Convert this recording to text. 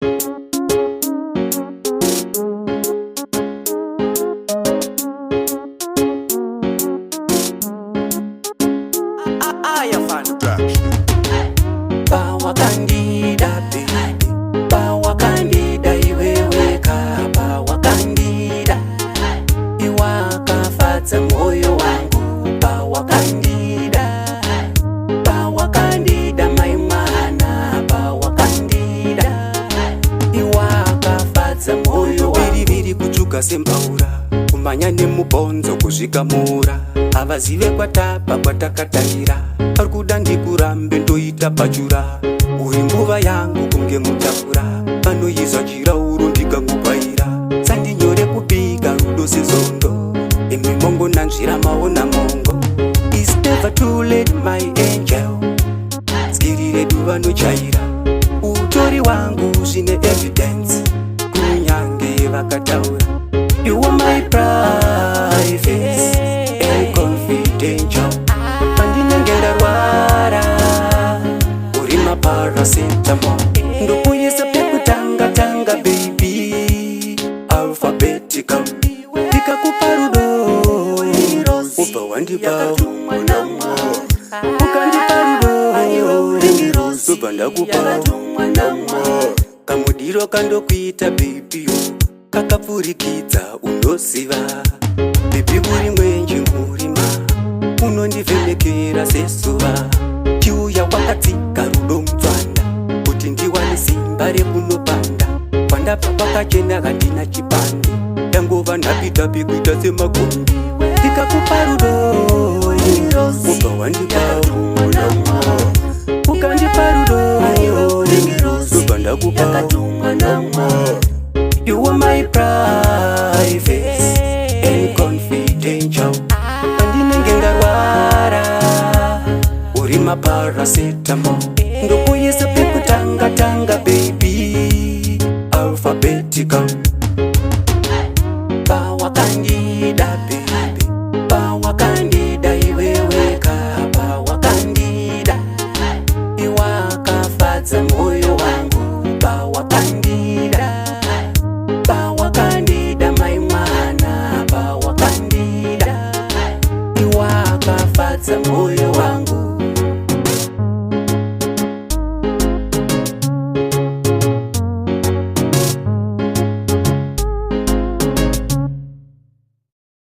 Power candida baby, power candida iweweka, power candida iwakafadza moyo wangu, power candida maimana, power candida iwakafadza moyo wangu. Viri kuchuka sembaura, kumanya nemubonzo kuzvikamura, havazive kwatapa kwatakataira, parikuda ndikurambe ndoita pachura, uri nguva yangu kunge mutakura, vanoyizva chirauro ndikakubaira, sandinyore kupika rudo sezondo, imwe mongo nanzvira maona mongo. It's never too late my angel, skirire duva nochaira, utori wangu zvine evidence, kunyange vakataura. You are my privacy and confidential, pandinenge ndarwara uri maparacetamol, ndokuyisa pekutanga baby alphabetical, ndikakupa rudo ubva wandipa ukandipa rudo ubva ndakupa kamudiro kandokuita baby kakapfurikidza unoziva, baby uri mwenje murima unondivhenekera sezuva, chiuya wakadzika rudo mutsvanda kuti ndiwane simba rekunopanda, kwandabva kwakachena handina chipande, ndangova ndapita pekuita semagondi, ndikakupa rudo ubva wandipa ukandipa rudo ubva ndakupa. You are my privacy and confidential, pandinenge ndarwara uri maparacetamol, ndokuyisa pekutanga baby alphabetical. Power candida baby, power candida iweweka, power candida iwakafadza moyo wangu, power candida maimana, power candida iwakafadza moyo wangu.